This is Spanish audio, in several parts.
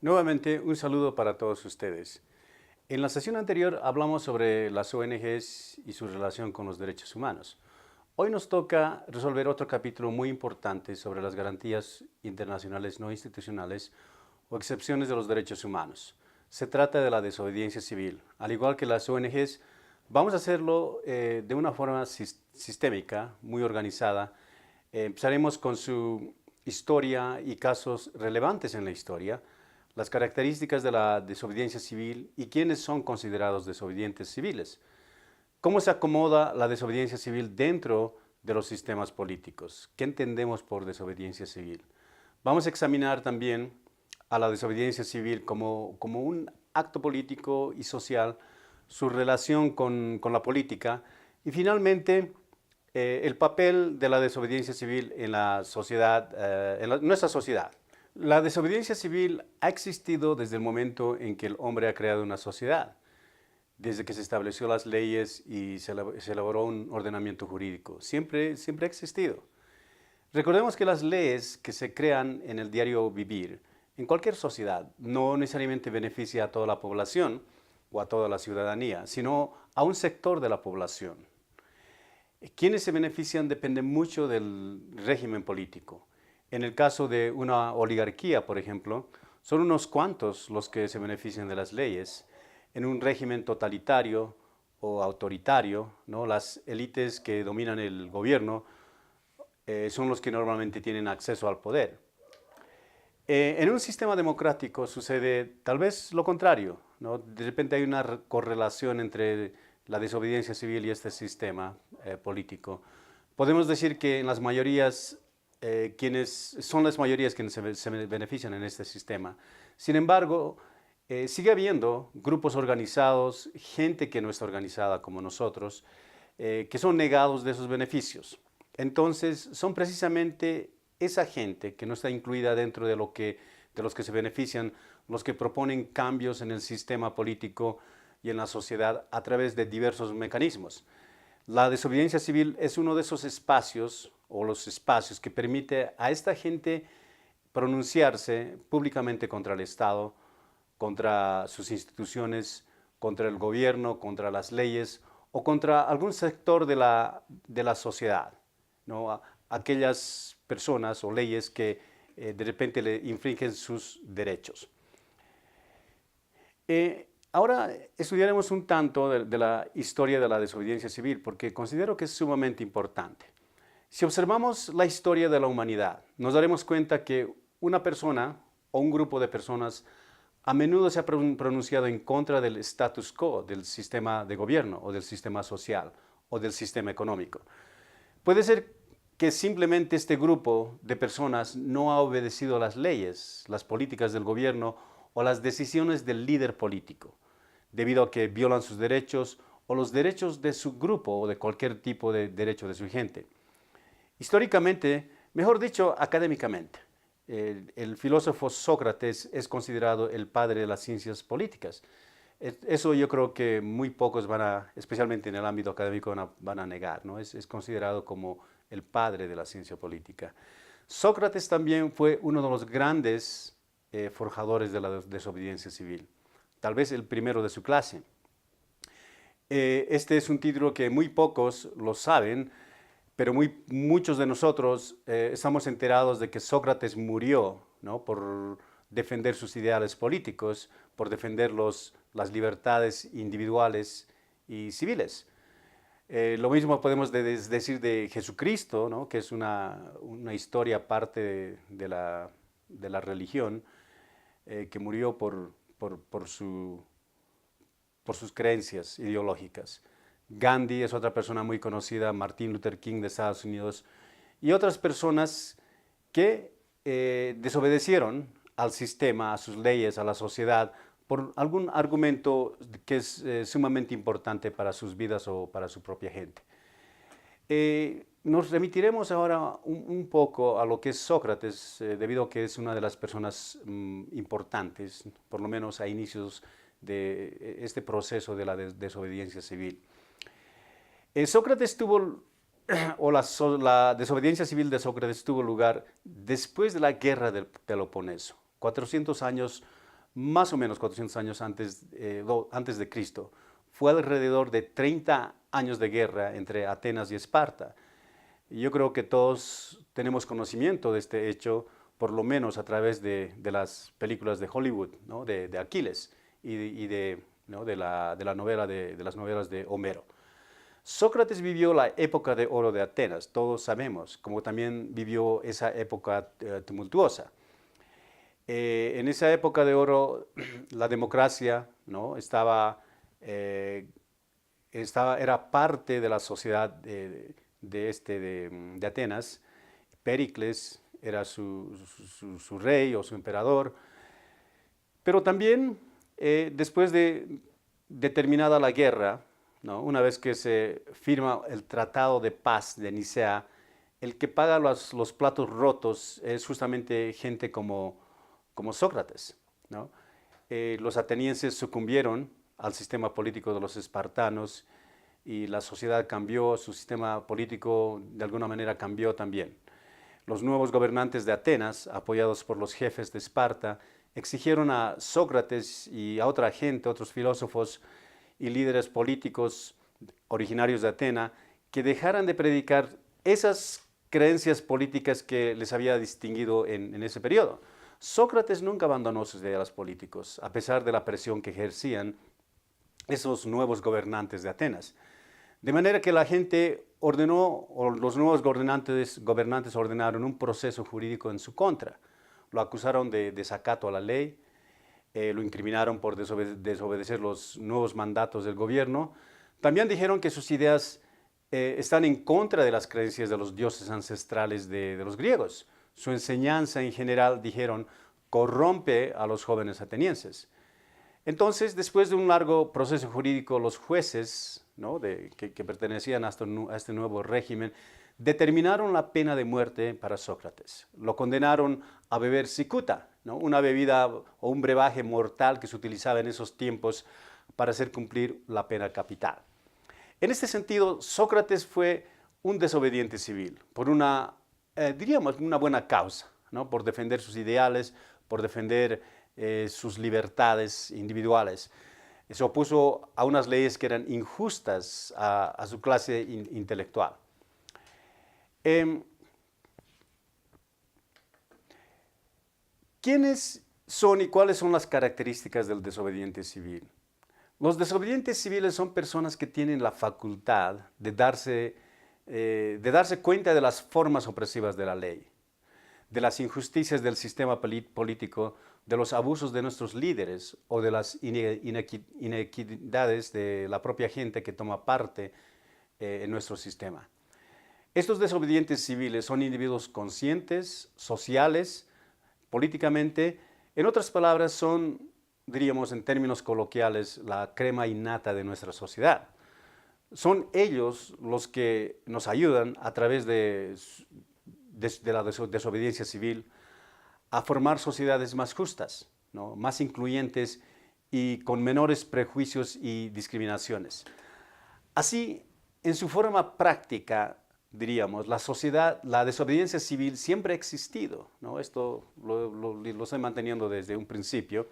Nuevamente, un saludo para todos ustedes. En la sesión anterior hablamos sobre las ONGs y su relación con los derechos humanos. Hoy nos toca resolver otro capítulo muy importante sobre las garantías internacionales no institucionales o excepciones de los derechos humanos. Se trata de la desobediencia civil. Al igual que las ONGs, vamos a hacerlo de una forma sistémica, muy organizada. Empezaremos con su historia y casos relevantes en la historia, las características de la desobediencia civil y quiénes son considerados desobedientes civiles. ¿Cómo se acomoda la desobediencia civil dentro de los sistemas políticos? ¿Qué entendemos por desobediencia civil? Vamos a examinar también a la desobediencia civil como un acto político y social, su relación con la política y finalmente el papel de la desobediencia civil en la sociedad, nuestra sociedad. La desobediencia civil ha existido desde el momento en que el hombre ha creado una sociedad, desde que se estableció las leyes y se elaboró un ordenamiento jurídico. Siempre ha existido. Recordemos que las leyes que se crean en el diario vivir, en cualquier sociedad, no necesariamente beneficia a toda la población o a toda la ciudadanía, sino a un sector de la población. Quienes se benefician depende mucho del régimen político. En el caso de una oligarquía, por ejemplo, son unos cuantos los que se benefician de las leyes. En un régimen totalitario o autoritario, ¿no? Las élites que dominan el gobierno son los que normalmente tienen acceso al poder. En un sistema democrático sucede tal vez lo contrario, ¿no? De repente hay una correlación entre la desobediencia civil y este sistema político. Podemos decir que en las mayorías quienes son las mayorías quienes se benefician en este sistema. Sin embargo, sigue habiendo grupos organizados, gente que no está organizada como nosotros, que son negados de esos beneficios. Entonces, son precisamente esa gente que no está incluida dentro de los que se benefician, los que proponen cambios en el sistema político y en la sociedad a través de diversos mecanismos. La desobediencia civil es uno de esos espacios o los espacios que permite a esta gente pronunciarse públicamente contra el Estado, contra sus instituciones, contra el gobierno, contra las leyes o contra algún sector de la sociedad, ¿no? Aquellas personas o leyes que de repente le infringen sus derechos. Ahora estudiaremos un tanto de la historia de la desobediencia civil porque considero que es sumamente importante. Si observamos la historia de la humanidad, nos daremos cuenta que una persona o un grupo de personas a menudo se ha pronunciado en contra del status quo, del sistema de gobierno o del sistema social o del sistema económico. Puede ser que simplemente este grupo de personas no ha obedecido las leyes, las políticas del gobierno o las decisiones del líder político, debido a que violan sus derechos o los derechos de su grupo o de cualquier tipo de derecho de su gente. Históricamente, mejor dicho, académicamente, el filósofo Sócrates es considerado el padre de las ciencias políticas. Eso yo creo que muy pocos especialmente en el ámbito académico, van a negar, ¿no? Es considerado como el padre de la ciencia política. Sócrates también fue uno de los grandes forjadores de la desobediencia civil, tal vez el primero de su clase. Este es un título que muy pocos lo saben, pero muchos de nosotros estamos enterados de que Sócrates murió, ¿no? Por defender sus ideales políticos, por defender las libertades individuales y civiles. Lo mismo podemos decir de Jesucristo, ¿no? Que es una historia aparte de la religión, que murió por sus creencias ideológicas. Gandhi es otra persona muy conocida, Martin Luther King de Estados Unidos, y otras personas que desobedecieron al sistema, a sus leyes, a la sociedad, por algún argumento que es sumamente importante para sus vidas o para su propia gente. Nos remitiremos ahora un poco a lo que es Sócrates, debido a que es una de las personas importantes, por lo menos a inicios de este proceso de la desobediencia civil. Sócrates tuvo, o la desobediencia civil de Sócrates tuvo lugar después de la guerra del Peloponeso, 400 años más o menos 400 años antes de Cristo. Fue alrededor de 30 años de guerra entre Atenas y Esparta. Y yo creo que todos tenemos conocimiento de este hecho, por lo menos a través de las películas de Hollywood, ¿no? de Aquiles y de, ¿no? de las novelas de Homero. Sócrates vivió la época de oro de Atenas, todos sabemos, como también vivió esa época tumultuosa. En esa época de oro, la democracia, ¿no? Era parte de la sociedad de Atenas. Pericles era su rey o su emperador. Pero también, después de terminada la guerra, ¿no? Una vez que se firma el Tratado de Paz de Nicea, el que paga los platos rotos es justamente gente como Sócrates, ¿no? Los atenienses sucumbieron al sistema político de los espartanos y la sociedad cambió, su sistema político de alguna manera cambió también. Los nuevos gobernantes de Atenas, apoyados por los jefes de Esparta, exigieron a Sócrates y a otra gente, otros filósofos y líderes políticos originarios de Atenas, que dejaran de predicar esas creencias políticas que les había distinguido en ese periodo. Sócrates nunca abandonó sus ideales políticos, a pesar de la presión que ejercían esos nuevos gobernantes de Atenas. De manera que la gente ordenó, o los nuevos gobernantes ordenaron un proceso jurídico en su contra. Lo acusaron de desacato a la ley, lo incriminaron por desobedecer los nuevos mandatos del gobierno. También dijeron que sus ideas están en contra de las creencias de los dioses ancestrales de los griegos. Su enseñanza en general, dijeron, corrompe a los jóvenes atenienses. Entonces, después de un largo proceso jurídico, los jueces, ¿no? que pertenecían a este nuevo régimen, determinaron la pena de muerte para Sócrates. Lo condenaron a beber cicuta, ¿no? Una bebida o un brebaje mortal que se utilizaba en esos tiempos para hacer cumplir la pena capital. En este sentido, Sócrates fue un desobediente civil por diríamos, una buena causa, ¿no? Por defender sus ideales, por defender sus libertades individuales. Se opuso a unas leyes que eran injustas a su clase intelectual. ¿Quiénes son y cuáles son las características del desobediente civil? Los desobedientes civiles son personas que tienen la facultad de darse cuenta de las formas opresivas de la ley, de las injusticias del sistema político, de los abusos de nuestros líderes o de las inequidades de la propia gente que toma parte en nuestro sistema. Estos desobedientes civiles son individuos conscientes, sociales, políticamente. En otras palabras, son, diríamos en términos coloquiales, la crema innata de nuestra sociedad. Son ellos los que nos ayudan a través de la desobediencia civil a formar sociedades más justas, ¿no? Más incluyentes y con menores prejuicios y discriminaciones. Así, en su forma práctica, diríamos, la desobediencia civil siempre ha existido, ¿no? Esto lo estoy manteniendo desde un principio.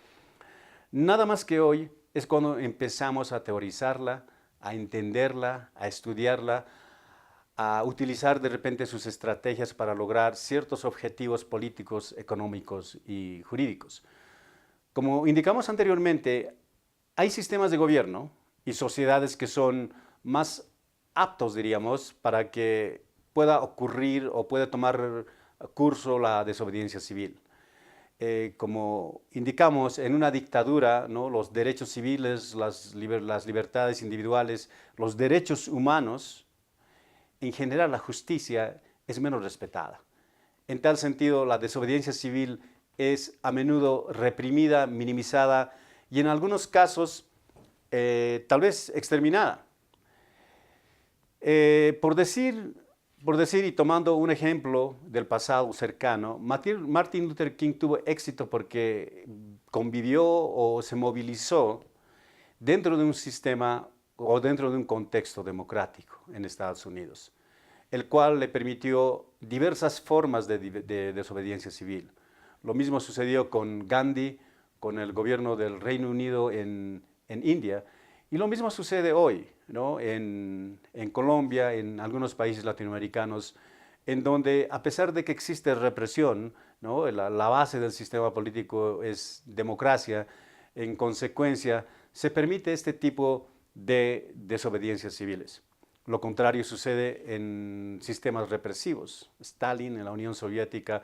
Nada más que hoy es cuando empezamos a teorizarla, a entenderla, a estudiarla, a utilizar de repente sus estrategias para lograr ciertos objetivos políticos, económicos y jurídicos. Como indicamos anteriormente, hay sistemas de gobierno y sociedades que son más aptos, diríamos, para que pueda ocurrir o pueda tomar curso la desobediencia civil. Como indicamos, en una dictadura, ¿no? Los derechos civiles, las libertades individuales, los derechos humanos, en general la justicia es menos respetada. En tal sentido, la desobediencia civil es a menudo reprimida, minimizada y en algunos casos tal vez exterminada. Por decir y tomando un ejemplo del pasado cercano, Martin Luther King tuvo éxito porque convivió o se movilizó dentro de un sistema o dentro de un contexto democrático en Estados Unidos, el cual le permitió diversas formas de desobediencia civil. Lo mismo sucedió con Gandhi, con el gobierno del Reino Unido en India. Y lo mismo sucede hoy, ¿no? En Colombia, en algunos países latinoamericanos, en donde a pesar de que existe represión, ¿no? La base del sistema político es democracia, en consecuencia se permite este tipo de desobediencias civiles. Lo contrario sucede en sistemas represivos. Stalin en la Unión Soviética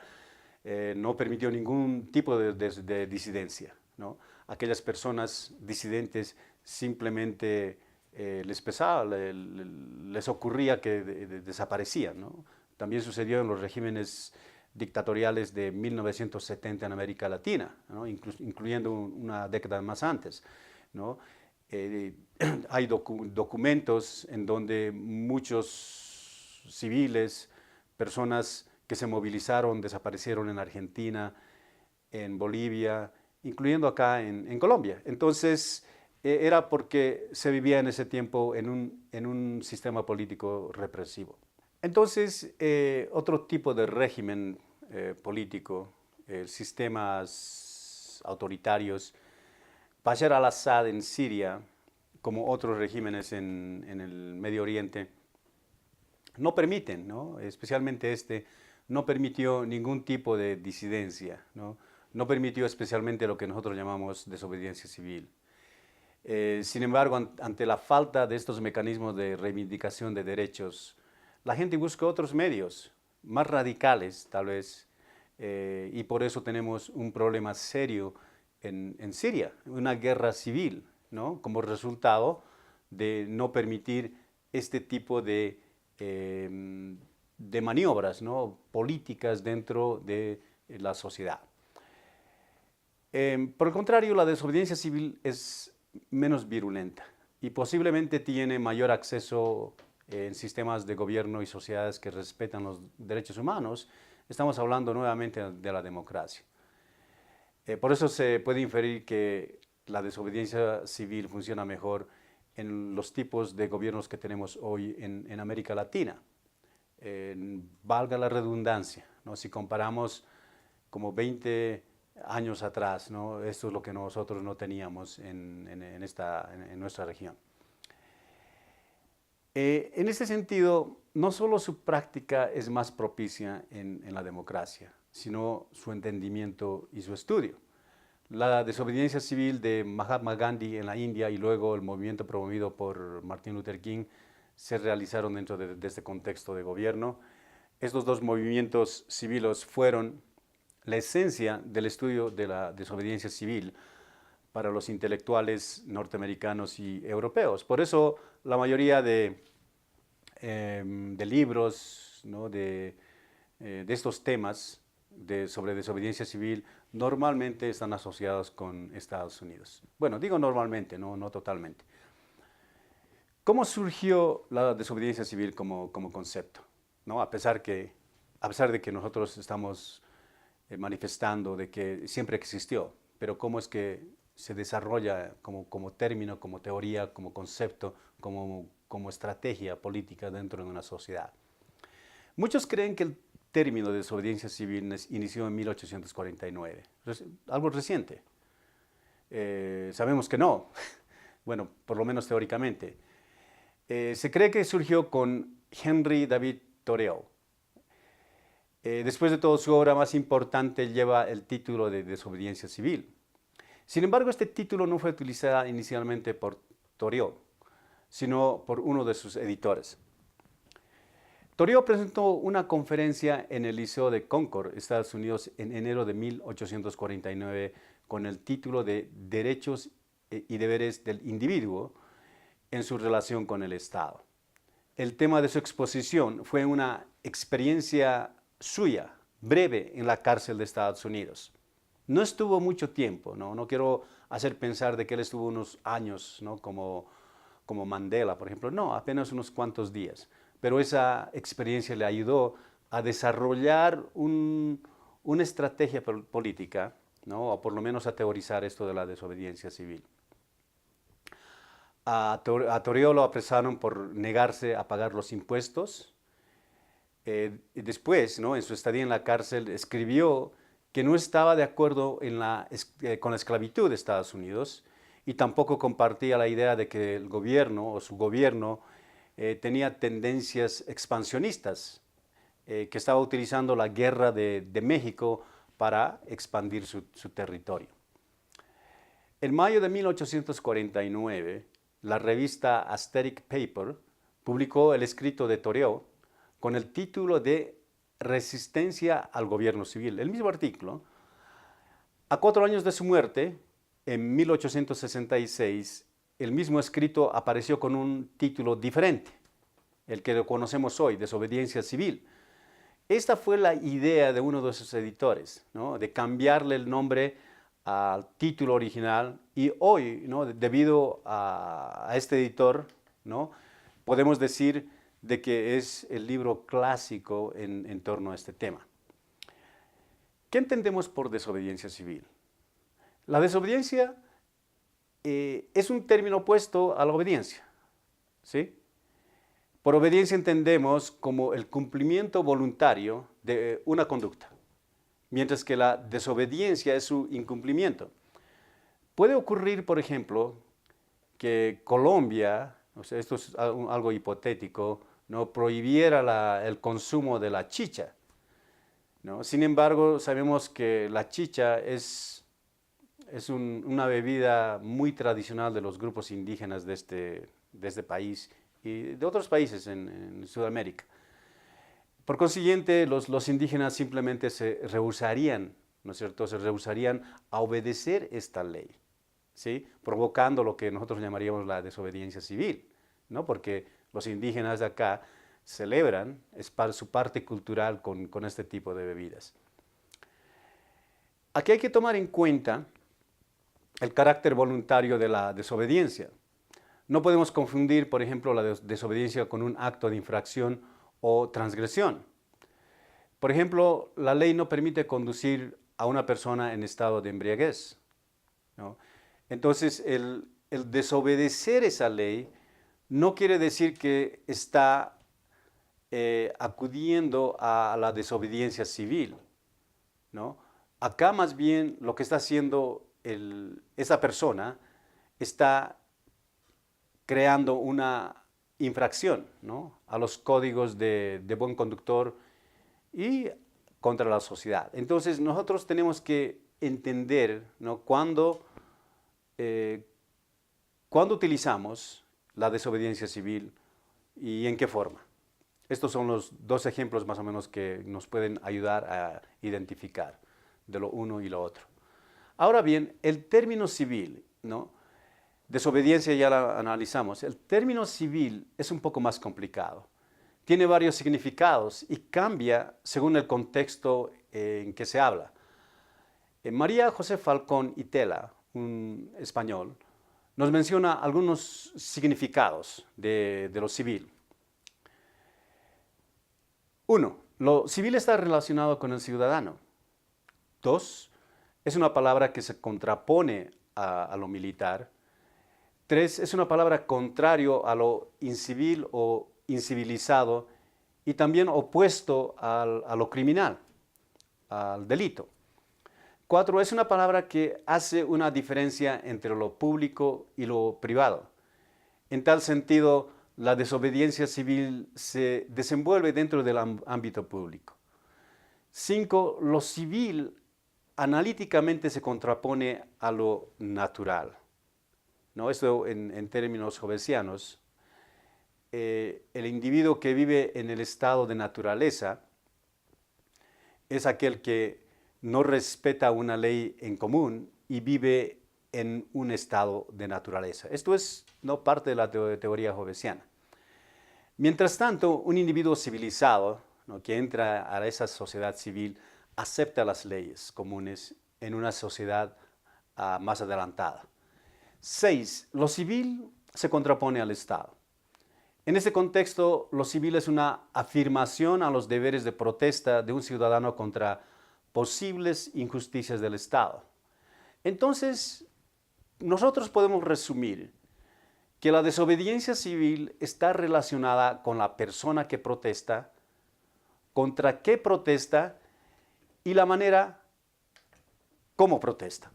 no permitió ningún tipo de disidencia, ¿no? Aquellas personas disidentes simplemente les pesaba, les ocurría que desaparecían, ¿no? También sucedió en los regímenes dictatoriales de 1970 en América Latina, ¿no? Incluyendo una década más antes, ¿no? Hay documentos en donde muchos civiles, personas que se movilizaron, desaparecieron en Argentina, en Bolivia, incluyendo acá en Colombia. Entonces, era porque se vivía en ese tiempo en un sistema político represivo. Entonces, otro tipo de régimen político, sistemas autoritarios, Bashar al-Assad en Siria, como otros regímenes en el Medio Oriente, no permiten, ¿no? Especialmente este, no permitió ningún tipo de disidencia, ¿no? No permitió especialmente lo que nosotros llamamos desobediencia civil. Sin embargo, ante la falta de estos mecanismos de reivindicación de derechos, la gente busca otros medios, más radicales tal vez, y por eso tenemos un problema serio en Siria, una guerra civil, ¿no? Como resultado de no permitir este tipo de maniobras, ¿no? Políticas dentro de la sociedad. Por el contrario, la desobediencia civil es menos virulenta y posiblemente tiene mayor acceso en sistemas de gobierno y sociedades que respetan los derechos humanos. Estamos hablando nuevamente de la democracia. Por eso se puede inferir que la desobediencia civil funciona mejor en los tipos de gobiernos que tenemos hoy en América Latina. Valga la redundancia, ¿no? Si comparamos como 20 años atrás, ¿no? Esto es lo que nosotros no teníamos en nuestra región. En este sentido, no solo su práctica es más propicia en la democracia, sino su entendimiento y su estudio. La desobediencia civil de Mahatma Gandhi en la India y luego el movimiento promovido por Martin Luther King se realizaron dentro de este contexto de gobierno. Estos dos movimientos civiles fueron la esencia del estudio de la desobediencia civil para los intelectuales norteamericanos y europeos. Por eso la mayoría de libros, ¿no? de estos temas sobre desobediencia civil normalmente están asociados con Estados Unidos. Bueno, digo normalmente, no totalmente. ¿Cómo surgió la desobediencia civil como concepto? ¿No? A pesar de que nosotros estamos manifestando de que siempre existió, pero cómo es que se desarrolla como término, como teoría, como concepto, como estrategia política dentro de una sociedad. Muchos creen que el término de desobediencia civil inició en 1849, algo reciente. Sabemos que no, bueno, por lo menos teóricamente. Se cree que surgió con Henry David Thoreau. Después de todo, su obra más importante lleva el título de Desobediencia Civil. Sin embargo, este título no fue utilizado inicialmente por Thoreau, sino por uno de sus editores. Thoreau presentó una conferencia en el Liceo de Concord, Estados Unidos, en enero de 1849, con el título de Derechos y deberes del individuo en su relación con el Estado. El tema de su exposición fue una experiencia suya, breve, en la cárcel de Estados Unidos. No estuvo mucho tiempo, no quiero hacer pensar de que él estuvo unos años, ¿no? como Mandela, por ejemplo. No, apenas unos cuantos días. Pero esa experiencia le ayudó a desarrollar una estrategia política, ¿no? O por lo menos a teorizar esto de la desobediencia civil. A Thoreau lo apresaron por negarse a pagar los impuestos. Después, ¿no? En su estadía en la cárcel, escribió que no estaba de acuerdo con la esclavitud de Estados Unidos y tampoco compartía la idea de que el gobierno o su gobierno tenía tendencias expansionistas, que estaba utilizando la guerra de México para expandir su territorio. En mayo de 1849, la revista Aesthetic Paper publicó el escrito de Thoreau con el título de Resistencia al gobierno civil. El mismo artículo. A 4 años de su muerte, en 1866, el mismo escrito apareció con un título diferente, el que conocemos hoy, Desobediencia Civil. Esta fue la idea de uno de sus editores, ¿no?, de cambiarle el nombre al título original, y hoy, ¿no?, debido a este editor, ¿no?, podemos decir de que es el libro clásico en torno a este tema. ¿Qué entendemos por desobediencia civil? La desobediencia es un término opuesto a la obediencia, ¿sí? Por obediencia entendemos como el cumplimiento voluntario de una conducta, mientras que la desobediencia es su incumplimiento. Puede ocurrir, por ejemplo, que Colombia, o sea, esto es algo hipotético, no prohibiera el consumo de la chicha, ¿no? Sin embargo, sabemos que la chicha es una bebida muy tradicional de los grupos indígenas de este país y de otros países en Sudamérica. Por consiguiente, los indígenas simplemente se rehusarían, ¿no es cierto?, se rehusarían a obedecer esta ley, ¿sí?, provocando lo que nosotros llamaríamos la desobediencia civil, ¿no?, porque los indígenas de acá celebran, es su parte cultural con este tipo de bebidas. Aquí hay que tomar en cuenta el carácter voluntario de la desobediencia. No podemos confundir, por ejemplo, la desobediencia con un acto de infracción o transgresión. Por ejemplo, la ley no permite conducir a una persona en estado de embriaguez, ¿no? Entonces, el desobedecer esa ley no quiere decir que está acudiendo a la desobediencia civil, ¿no? Acá más bien lo que está haciendo esa persona está creando una infracción, ¿no?, a los códigos de buen conductor y contra la sociedad. Entonces nosotros tenemos que entender, ¿no?, cuándo utilizamos la desobediencia civil y en qué forma. Estos son los 2 ejemplos más o menos que nos pueden ayudar a identificar de lo uno y lo otro. Ahora bien, el término civil, ¿no?, desobediencia ya la analizamos. El término civil es un poco más complicado. Tiene varios significados y cambia según el contexto en que se habla. María José Falcón y Tela, un español, nos menciona algunos significados de lo civil. 1. Lo civil está relacionado con el ciudadano. 2. Es una palabra que se contrapone a lo militar. 3. Es una palabra contrario a lo incivil o incivilizado y también opuesto a lo criminal, al delito. 4. Es una palabra que hace una diferencia entre lo público y lo privado. En tal sentido, la desobediencia civil se desenvuelve dentro del ámbito público. 5. Lo civil analíticamente se contrapone a lo natural, ¿no? Esto en términos hobbesianos. El individuo que vive en el estado de naturaleza es aquel que no respeta una ley en común y vive en un estado de naturaleza. Esto es no parte de la teoría hobbesiana. Mientras tanto, un individuo civilizado, ¿no?, que entra a esa sociedad civil, acepta las leyes comunes en una sociedad más adelantada. 6. Lo civil se contrapone al Estado. En este contexto, lo civil es una afirmación a los deberes de protesta de un ciudadano contra posibles injusticias del Estado. Entonces, nosotros podemos resumir que la desobediencia civil está relacionada con la persona que protesta, contra qué protesta y la manera como protesta.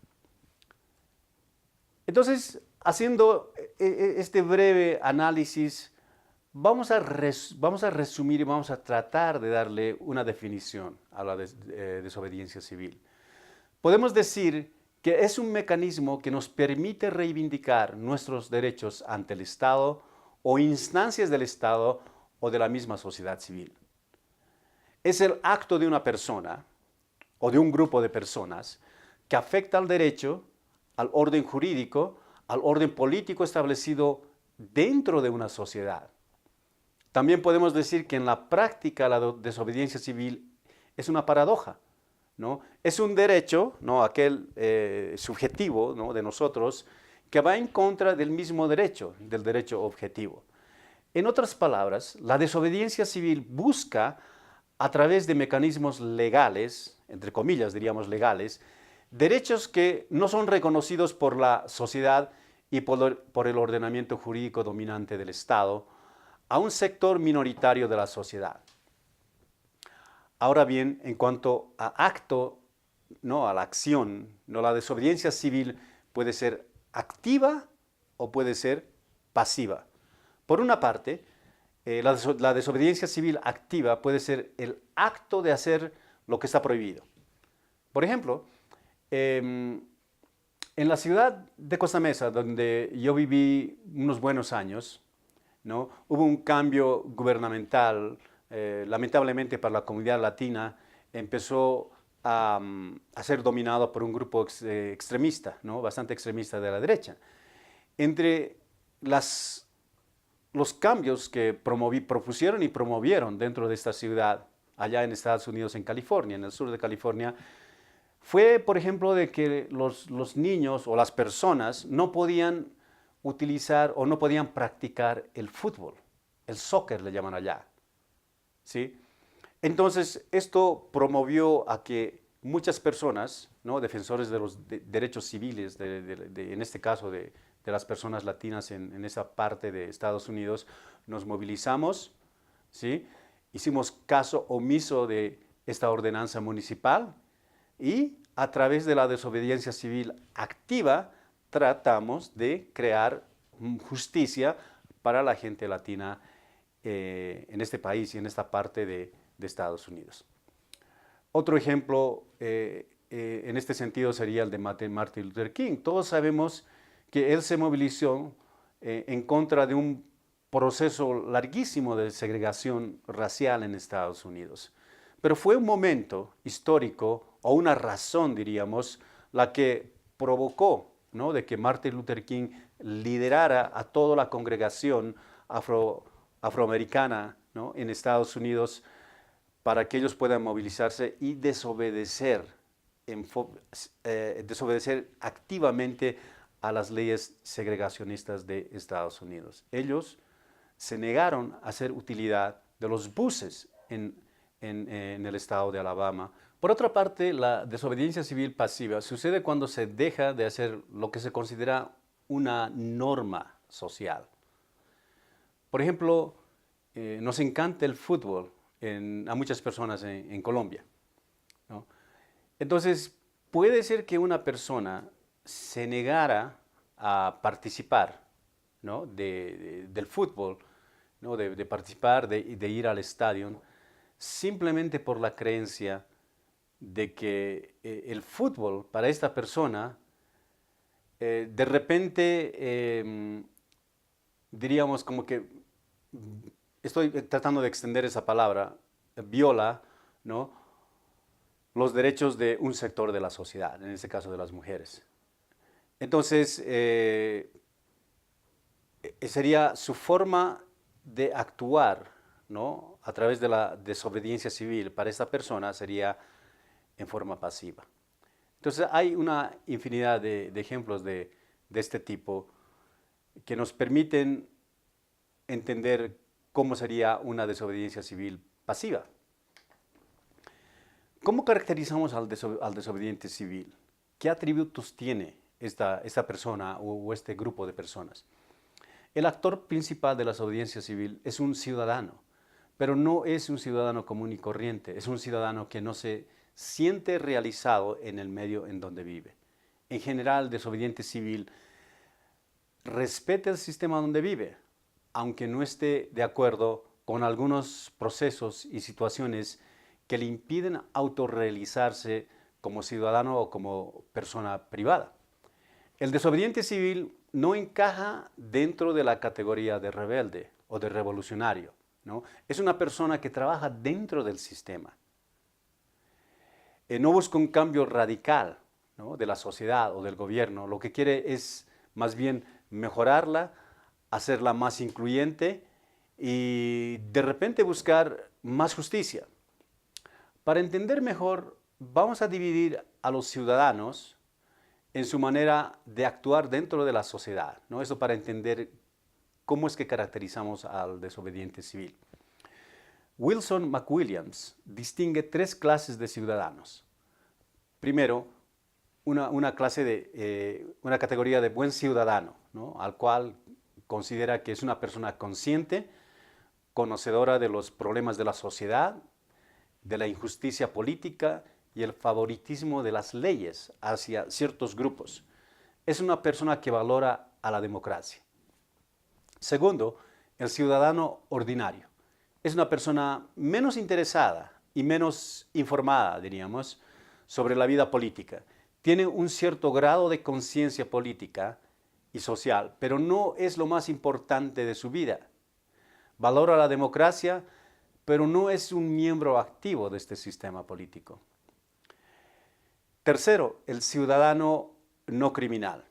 Entonces, haciendo este breve análisis, vamos a resumir y vamos a tratar de darle una definición a la desobediencia civil. Podemos decir que es un mecanismo que nos permite reivindicar nuestros derechos ante el Estado o instancias del Estado o de la misma sociedad civil. Es el acto de una persona o de un grupo de personas que afecta al derecho, al orden jurídico, al orden político establecido dentro de una sociedad. También podemos decir que en la práctica la desobediencia civil es una paradoja, ¿no? Es un derecho, ¿no? Aquel subjetivo, ¿no? de nosotros, que va en contra del mismo derecho, del derecho objetivo. En otras palabras, la desobediencia civil busca, a través de mecanismos legales, entre comillas diríamos legales, derechos que no son reconocidos por la sociedad y por el ordenamiento jurídico dominante del Estado, a un sector minoritario de la sociedad. Ahora bien, en cuanto a acto, no a la acción, no, la desobediencia civil puede ser activa o puede ser pasiva. Por una parte, la desobediencia civil activa puede ser el acto de hacer lo que está prohibido. Por ejemplo, en la ciudad de Costa Mesa, donde yo viví unos buenos años, ¿no? Hubo un cambio gubernamental, lamentablemente para la comunidad latina, empezó a ser dominado por un grupo extremista, ¿no? Bastante extremista de la derecha. Entre los cambios que propusieron y promovieron dentro de esta ciudad, allá en Estados Unidos, en California, en el sur de California, fue, por ejemplo, de que los niños o las personas no podían utilizar o no podían practicar el fútbol, el soccer le llaman allá, ¿sí? Entonces, esto promovió a que muchas personas, ¿no? Defensores de los derechos civiles, en este caso de las personas latinas en esa parte de Estados Unidos, nos movilizamos, ¿sí? Hicimos caso omiso de esta ordenanza municipal y a través de la desobediencia civil activa tratamos de crear justicia para la gente latina en este país y en esta parte de Estados Unidos. Otro ejemplo en este sentido sería el de Martin Luther King. Todos sabemos que él se movilizó en contra de un proceso larguísimo de segregación racial en Estados Unidos. Pero fue un momento histórico o una razón, diríamos, la que provocó, ¿no? de que Martin Luther King liderara a toda la congregación afroamericana, ¿no? en Estados Unidos para que ellos puedan movilizarse y desobedecer activamente a las leyes segregacionistas de Estados Unidos. Ellos se negaron a hacer utilidad de los buses en el estado de Alabama. Por otra parte, la desobediencia civil pasiva sucede cuando se deja de hacer lo que se considera una norma social. Por ejemplo, nos encanta el fútbol a muchas personas en Colombia, ¿no? Entonces, puede ser que una persona se negara a participar, ¿no? del fútbol, ¿no? de participar, de ir al estadio, simplemente por la creencia de que el fútbol para esta persona, de repente, diríamos como que, estoy tratando de extender esa palabra, viola, ¿no? los derechos de un sector de la sociedad, en este caso de las mujeres. Entonces, sería su forma de actuar, ¿no? a través de la desobediencia civil para esta persona sería en forma pasiva. Entonces hay una infinidad de ejemplos de este tipo que nos permiten entender cómo sería una desobediencia civil pasiva. ¿Cómo caracterizamos al desobediente civil? ¿Qué atributos tiene esta persona o este grupo de personas? El actor principal de la desobediencia civil es un ciudadano, pero no es un ciudadano común y corriente, es un ciudadano que no se siente realizado en el medio en donde vive. En general, el desobediente civil respeta el sistema donde vive, aunque no esté de acuerdo con algunos procesos y situaciones que le impiden autorrealizarse como ciudadano o como persona privada. El desobediente civil no encaja dentro de la categoría de rebelde o de revolucionario, ¿no? Es una persona que trabaja dentro del sistema. No busca un cambio radical, ¿no?, de la sociedad o del gobierno. Lo que quiere es más bien mejorarla, hacerla más incluyente y de repente buscar más justicia. Para entender mejor, vamos a dividir a los ciudadanos en su manera de actuar dentro de la sociedad, ¿no? Eso para entender cómo es que caracterizamos al desobediente civil. Wilson McWilliams distingue tres clases de ciudadanos. Primero, una categoría de buen ciudadano, ¿no?, al cual considera que es una persona consciente, conocedora de los problemas de la sociedad, de la injusticia política y el favoritismo de las leyes hacia ciertos grupos. Es una persona que valora a la democracia. Segundo, el ciudadano ordinario. Es una persona menos interesada y menos informada, diríamos, sobre la vida política. Tiene un cierto grado de conciencia política y social, pero no es lo más importante de su vida. Valora la democracia, pero no es un miembro activo de este sistema político. Tercero, el ciudadano no criminal.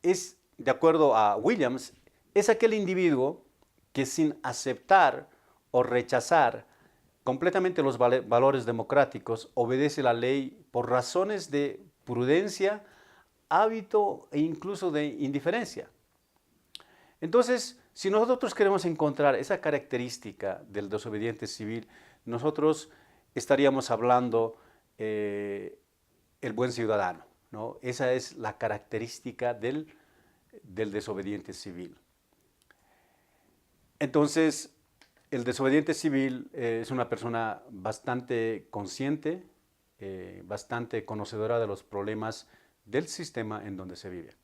Es, de acuerdo a Williams, es aquel individuo que sin aceptar o rechazar completamente los valores democráticos obedece la ley por razones de prudencia, hábito e incluso de indiferencia. Entonces, si nosotros queremos encontrar esa característica del desobediente civil, nosotros estaríamos hablando el buen ciudadano, ¿no? Esa es la característica del desobediente civil. Entonces, el desobediente civil es una persona bastante consciente, bastante conocedora de los problemas del sistema en donde se vive.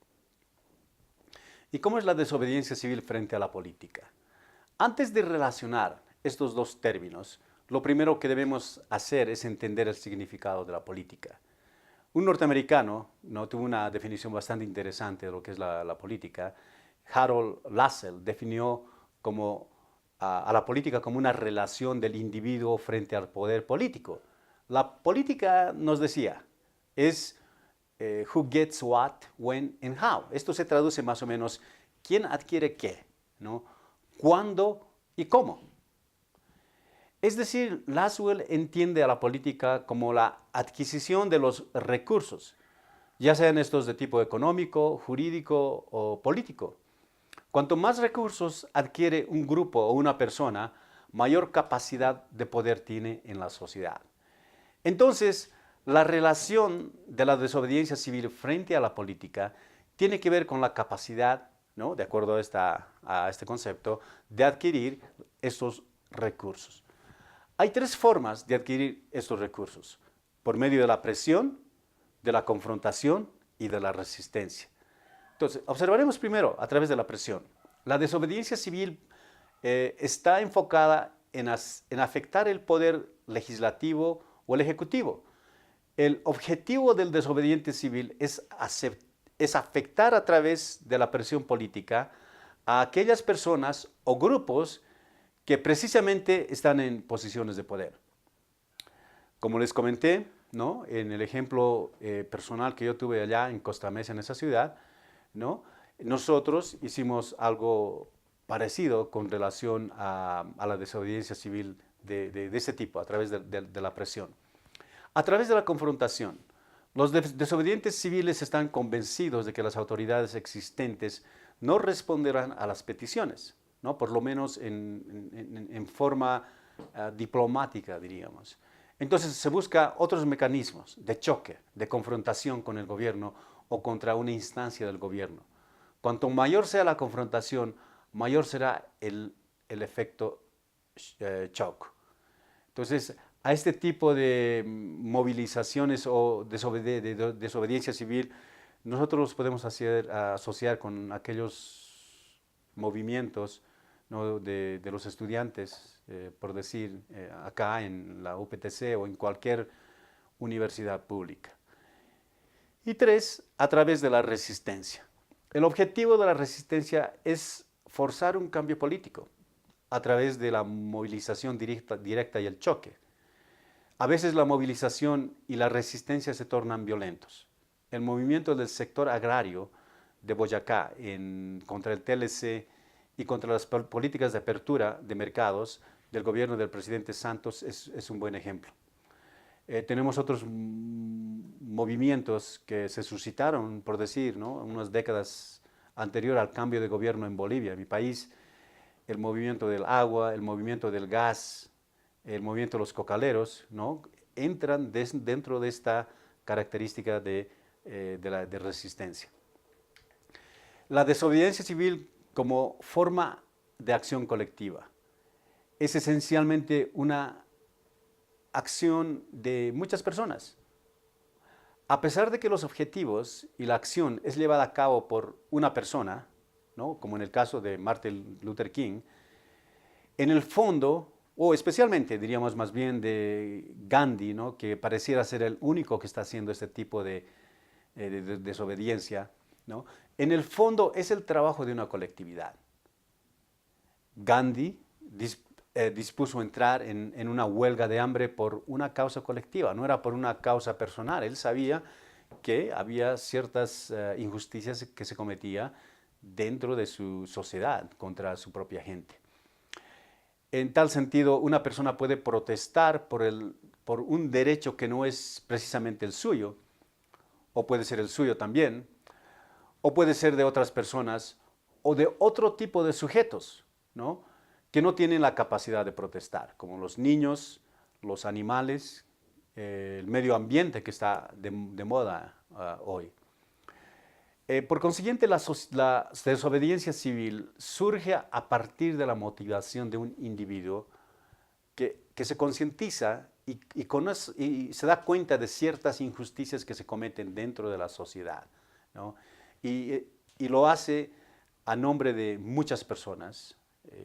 ¿Y cómo es la desobediencia civil frente a la política? Antes de relacionar estos dos términos, lo primero que debemos hacer es entender el significado de la política. Un norteamericano, ¿no?, tuvo una definición bastante interesante de lo que es la política. Harold Lassell definió a la política como una relación del individuo frente al poder político. La política, nos decía, es who gets what, when and how. Esto se traduce más o menos quién adquiere qué, ¿no?, cuándo y cómo. Es decir, Lassell entiende a la política como la adquisición de los recursos, ya sean estos de tipo económico, jurídico o político. Cuanto más recursos adquiere un grupo o una persona, mayor capacidad de poder tiene en la sociedad. Entonces, la relación de la desobediencia civil frente a la política tiene que ver con la capacidad, ¿no?, de acuerdo a este concepto, de adquirir estos recursos. Hay tres formas de adquirir estos recursos: por medio de la presión, de la confrontación y de la resistencia. Entonces, observaremos primero a través de la presión. La desobediencia civil está enfocada en afectar el poder legislativo o el ejecutivo. El objetivo del desobediente civil es afectar a través de la presión política a aquellas personas o grupos que precisamente están en posiciones de poder. Como les comenté, ¿no?, en el ejemplo personal que yo tuve allá en Costa Mesa, en esa ciudad, ¿no?, nosotros hicimos algo parecido con relación a la desobediencia civil de ese tipo, a través de la presión. A través de la confrontación, los desobedientes civiles están convencidos de que las autoridades existentes no responderán a las peticiones, ¿no?, por lo menos en forma diplomática, diríamos. Entonces se busca otros mecanismos de choque, de confrontación con el gobierno o contra una instancia del gobierno. Cuanto mayor sea la confrontación, mayor será el efecto shock. Entonces, A este tipo de movilizaciones o desobediencia civil, nosotros los podemos asociar con aquellos movimientos, ¿no? de los estudiantes, por decir, acá en la UPTC o en cualquier universidad pública. Y tres, a través de la resistencia. El objetivo de la resistencia es forzar un cambio político a través de la movilización directa y el choque. A veces la movilización y la resistencia se tornan violentos. El movimiento del sector agrario de Boyacá contra el TLC y contra las políticas de apertura de mercados del gobierno del presidente Santos es un buen ejemplo. Tenemos otros movimientos que se suscitaron, por decir, ¿no? Unas décadas anterior al cambio de gobierno en Bolivia, en mi país, el movimiento del agua, el movimiento del gas, el movimiento de los cocaleros, ¿no? Entran dentro de esta característica de resistencia. La desobediencia civil como forma de acción colectiva es esencialmente una acción de muchas personas. A pesar de que los objetivos y la acción es llevada a cabo por una persona, ¿no? Como en el caso de Martin Luther King, en el fondo, o especialmente diríamos más bien de Gandhi, ¿no? Que pareciera ser el único que está haciendo este tipo de desobediencia, ¿no? En el fondo es el trabajo de una colectividad. Gandhi dispuso entrar en una huelga de hambre por una causa colectiva, no era por una causa personal. Él sabía que había ciertas injusticias que se cometían dentro de su sociedad contra su propia gente. En tal sentido, una persona puede protestar por un derecho que no es precisamente el suyo, o puede ser el suyo también, o puede ser de otras personas, o de otro tipo de sujetos, ¿no? Que no tienen la capacidad de protestar, como los niños, los animales, el medio ambiente que está de moda hoy. Por consiguiente, la desobediencia civil surge a partir de la motivación de un individuo que se concientiza y se da cuenta de ciertas injusticias que se cometen dentro de la sociedad, ¿no? Y lo hace a nombre de muchas personas,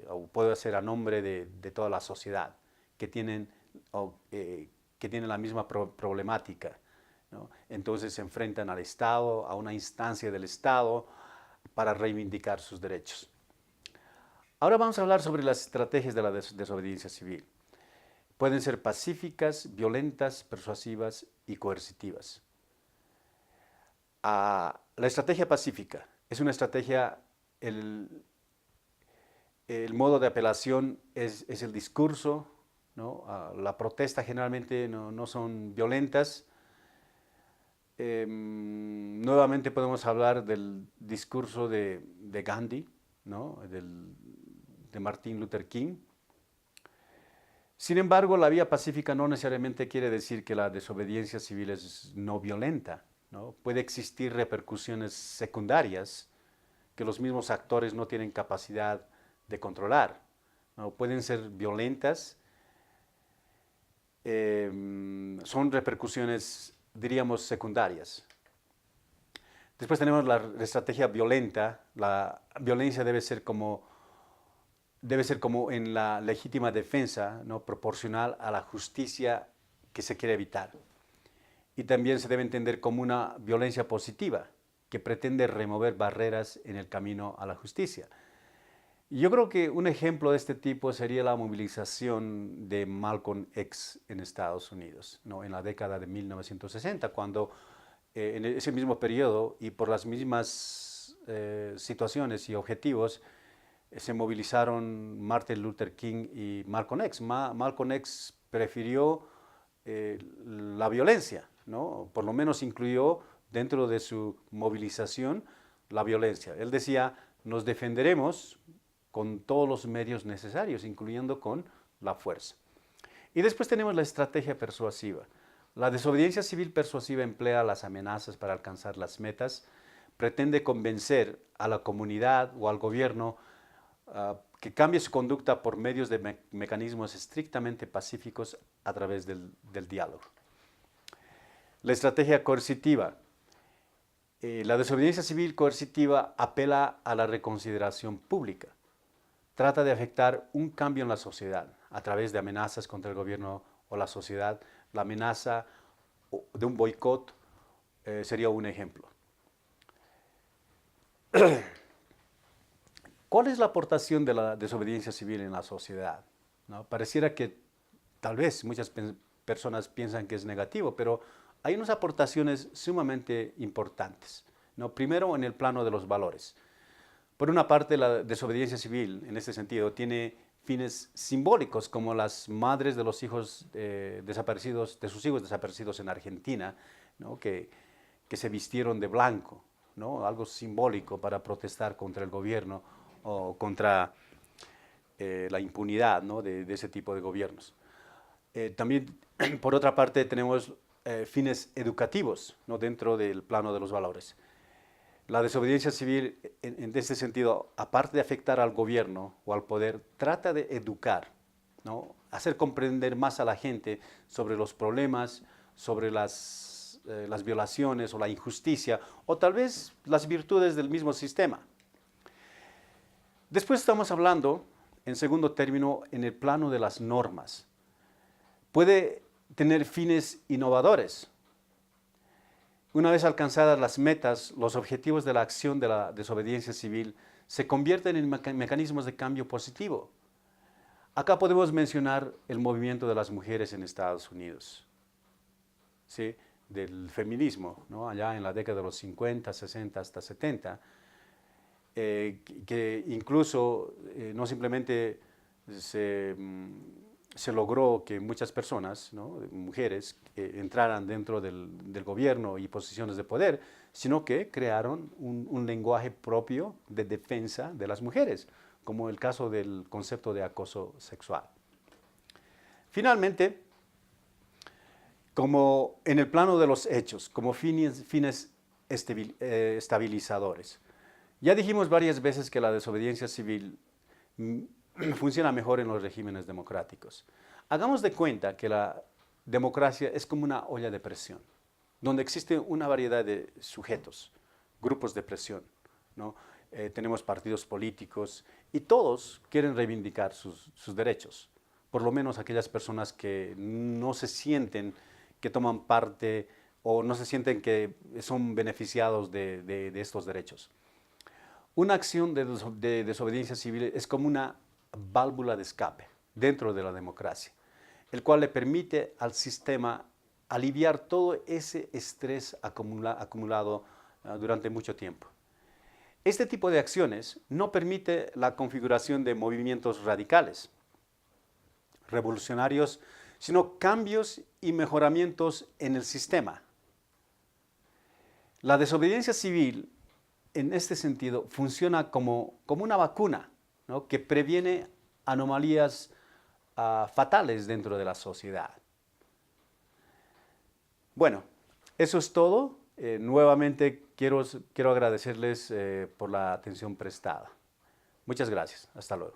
o puede hacer a nombre de toda la sociedad que tienen la misma problemática, ¿no? Entonces se enfrentan al Estado, a una instancia del Estado para reivindicar sus derechos. Ahora vamos a hablar sobre las estrategias de la desobediencia civil. Pueden ser pacíficas, violentas, persuasivas y coercitivas. La estrategia pacífica es una estrategia, el modo de apelación es el discurso, ¿no? La protesta generalmente no son violentas. Nuevamente podemos hablar del discurso de Gandhi, ¿no? De Martin Luther King. Sin embargo, la vía pacífica no necesariamente quiere decir que la desobediencia civil es no violenta, ¿no? Puede existir repercusiones secundarias que los mismos actores no tienen capacidad de controlar, ¿no? Pueden ser violentas, son repercusiones, diríamos, secundarias. Después tenemos la estrategia violenta. La violencia debe ser como en la legítima defensa, ¿no? Proporcional a la justicia que se quiere evitar. Y también se debe entender como una violencia positiva, que pretende remover barreras en el camino a la justicia. Y yo creo que un ejemplo de este tipo sería la movilización de Malcolm X en Estados Unidos, ¿no? En la década de 1960, cuando en ese mismo periodo y por las mismas situaciones y objetivos, se movilizaron Martin Luther King y Malcolm X. Malcolm X prefirió la violencia, ¿no? Por lo menos incluyó dentro de su movilización la violencia. Él decía, nos defenderemos con todos los medios necesarios, incluyendo con la fuerza. Y después tenemos la estrategia persuasiva. La desobediencia civil persuasiva emplea las amenazas para alcanzar las metas, pretende convencer a la comunidad o al gobierno que cambie su conducta por medios de mecanismos estrictamente pacíficos a través del diálogo. La estrategia coercitiva. La desobediencia civil coercitiva apela a la reconsideración pública. Trata de afectar un cambio en la sociedad a través de amenazas contra el gobierno o la sociedad. La amenaza de un boicot sería un ejemplo. ¿Cuál es la aportación de la desobediencia civil en la sociedad? ¿No? Pareciera que tal vez muchas personas piensan que es negativo, pero hay unas aportaciones sumamente importantes, ¿no? Primero, en el plano de los valores. Por una parte, la desobediencia civil, en este sentido, tiene fines simbólicos, como las madres de los hijos desaparecidos, de sus hijos desaparecidos en Argentina, ¿no? que se vistieron de blanco, ¿no? Algo simbólico para protestar contra el gobierno o contra la impunidad, ¿no? de ese tipo de gobiernos. También, por otra parte, tenemos fines educativos, ¿no? dentro del plano de los valores. La desobediencia civil, en este sentido, aparte de afectar al gobierno o al poder, trata de educar, ¿no? Hacer comprender más a la gente sobre los problemas, sobre las violaciones o la injusticia, o tal vez las virtudes del mismo sistema. Después estamos hablando, en segundo término, en el plano de las normas. Puede tener fines innovadores. Una vez alcanzadas las metas, los objetivos de la acción de la desobediencia civil se convierten en mecanismos de cambio positivo. Acá podemos mencionar el movimiento de las mujeres en Estados Unidos, ¿sí? Del feminismo, ¿no? Allá en la década de los 50, 60 hasta 70, que incluso no simplemente se logró que muchas personas, ¿no? mujeres, entraran dentro del gobierno y posiciones de poder, sino que crearon un lenguaje propio de defensa de las mujeres, como el caso del concepto de acoso sexual. Finalmente, como en el plano de los hechos, como fines estabilizadores. Ya dijimos varias veces que la desobediencia civil funciona mejor en los regímenes democráticos. Hagamos de cuenta que la democracia es como una olla de presión, donde existe una variedad de sujetos, grupos de presión, ¿no? Tenemos partidos políticos y todos quieren reivindicar sus derechos, por lo menos aquellas personas que no se sienten que toman parte o no se sienten que son beneficiados de estos derechos. Una acción de desobediencia civil es como una válvula de escape dentro de la democracia, el cual le permite al sistema aliviar todo ese estrés acumulado durante mucho tiempo. Este tipo de acciones no permite la configuración de movimientos radicales, revolucionarios, sino cambios y mejoramientos en el sistema. La desobediencia civil, en este sentido, funciona como una vacuna, ¿no? que previene anomalías fatales dentro de la sociedad. Bueno, eso es todo. Nuevamente quiero agradecerles por la atención prestada. Muchas gracias. Hasta luego.